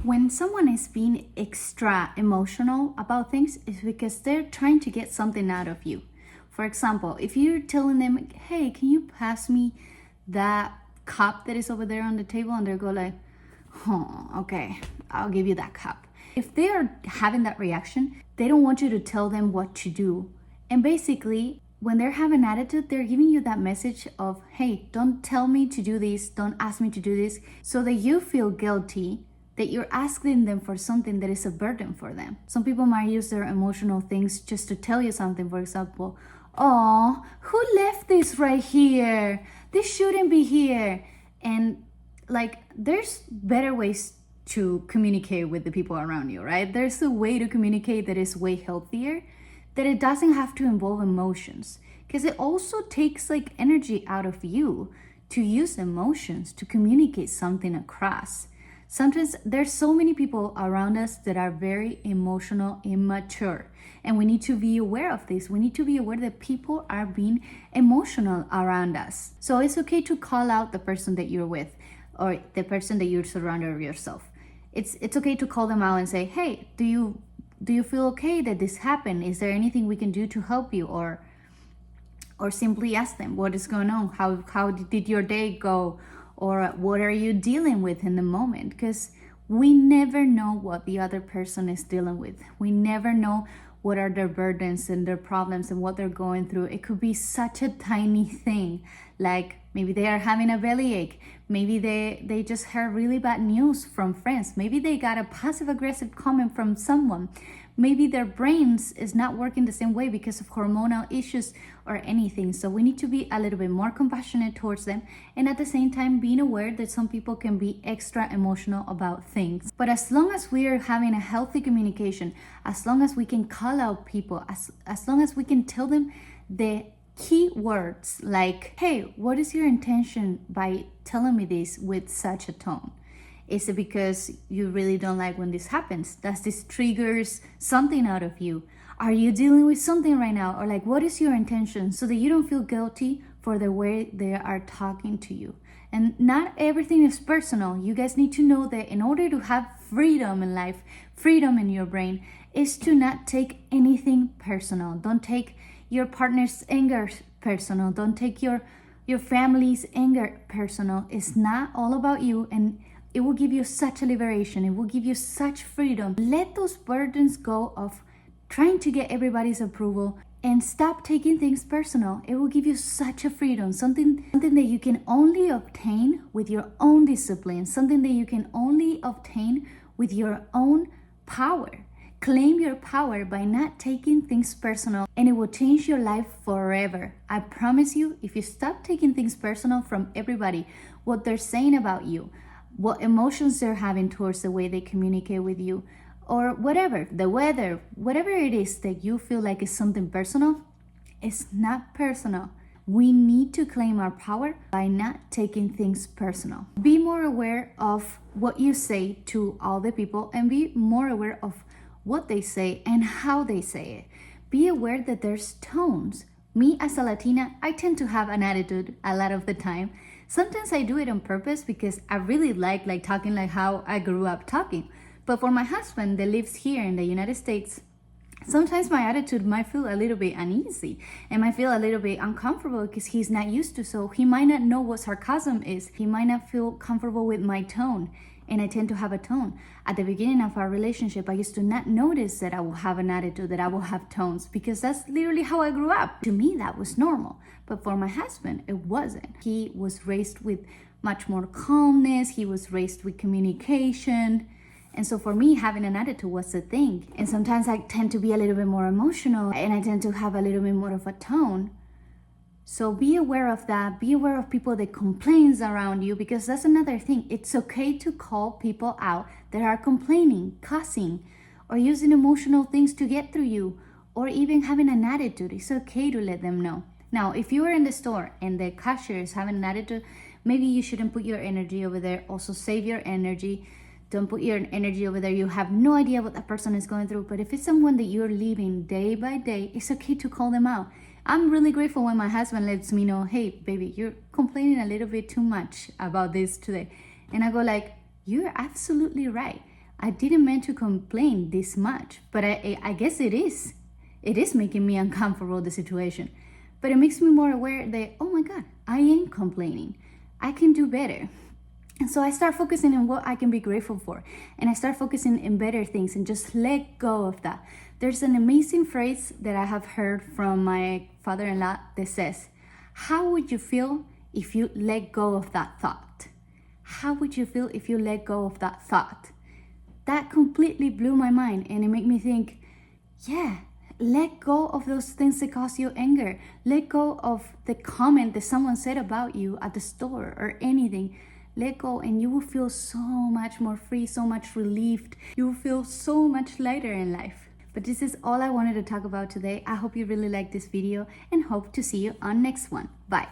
When someone is being extra emotional about things, it's because they're trying to get something out of you. For example, if you're telling them, hey, can you pass me that cup that is over there on the table? And they go like, oh, okay, I'll give you that cup. If they are having that reaction, they don't want you to tell them what to do. And basically, when they're having attitude, they're giving you that message of, hey, don't tell me to do this, don't ask me to do this, so that you feel guilty that you're asking them for something that is a burden for them. Some people might use their emotional things just to tell you something. For example, oh, who left this right here? This shouldn't be here. And like, there's better ways to communicate with the people around you, right? There's a way to communicate that is way healthier, that it doesn't have to involve emotions, because it also takes like energy out of you to use emotions to communicate something across. Sometimes there's so many people around us that are very emotional, immature, and we need to be aware of this. We need to be aware that people are being emotional around us. So it's okay to call out the person that you're with or the person that you're surrounded yourself. It's okay to call them out and say, hey, do you feel okay that this happened? Is there anything we can do to help you? Or simply ask them what is going on. How did your day go? Or what are you dealing with in the moment? Because we never know what the other person is dealing with. We never know what are their burdens and their problems and what they're going through. It could be such a tiny thing, like maybe they are having a bellyache. Maybe they just heard really bad news from friends. Maybe they got a passive aggressive comment from someone. Maybe their brains is not working the same way because of hormonal issues or anything. So we need to be a little bit more compassionate towards them, and at the same time being aware that some people can be extra emotional about things. But as long as we are having a healthy communication, as long as we can call out people, as long as we can tell them the key words like, hey, what is your intention by telling me this with such a tone? Is it because you really don't like when this happens? Does this triggers something out of you? Are you dealing with something right now? Or like, what is your intention, so that you don't feel guilty for the way they are talking to you? And not everything is personal. You guys need to know that in order to have freedom in life, freedom in your brain, is to not take anything personal. Don't take your partner's anger personal. Don't take your family's anger personal. It's not all about you, and it will give you such a liberation. It will give you such freedom. Let those burdens go of trying to get everybody's approval and stop taking things personal. It will give you such a freedom, something that you can only obtain with your own discipline, something that you can only obtain with your own power. Claim your power by not taking things personal, and it will change your life forever. I promise you, if you stop taking things personal from everybody, what they're saying about you, what emotions they're having towards the way they communicate with you, or whatever, the weather, whatever it is that you feel like is something personal, it's not personal. We need to claim our power by not taking things personal. Be more aware of what you say to all the people, and be more aware of what they say and how they say it. Be aware that there's tones. Me as a Latina, I tend to have an attitude a lot of the time. Sometimes I do it on purpose because I really like talking like how I grew up talking. But for my husband that lives here in the United States, sometimes my attitude might feel a little bit uneasy and might feel a little bit uncomfortable because he's not used to. So he might not know what sarcasm is. He might not feel comfortable with my tone. And I tend to have a tone. At the beginning of our relationship, I used to not notice that I will have an attitude, that I will have tones, because that's literally how I grew up. To me, that was normal. But for my husband, it wasn't. He was raised with much more calmness. He was raised with communication. And so for me, having an attitude was a thing. And sometimes I tend to be a little bit more emotional, and I tend to have a little bit more of a tone. So be aware of that. Be aware of people that complains around you, because that's another thing. It's okay to call people out that are complaining, cussing, or using emotional things to get through you, or even having an attitude. It's okay to let them know. Now, if you are in the store and the cashier is having an attitude, maybe you shouldn't put your energy over there. Also save your energy. Don't put your energy over there. You have no idea what that person is going through. But if it's someone that you're leaving day by day, it's okay to call them out. I'm really grateful when my husband lets me know, hey, baby, you're complaining a little bit too much about this today. And I go like, you're absolutely right. I didn't mean to complain this much, but I guess it is. It is making me uncomfortable, the situation. But it makes me more aware that, oh my God, I am complaining. I can do better. And so I start focusing on what I can be grateful for. And I start focusing in better things and just let go of that. There's an amazing phrase that I have heard from my father-in-law that says, how would you feel if you let go of that thought? How would you feel if you let go of that thought? That completely blew my mind, and it made me think, yeah, let go of those things that cause you anger. Let go of the comment that someone said about you at the store or anything. Let go and you will feel so much more free, so much relieved. You will feel so much lighter in life. But this is all I wanted to talk about today. I hope you really liked this video and hope to see you on next one. Bye.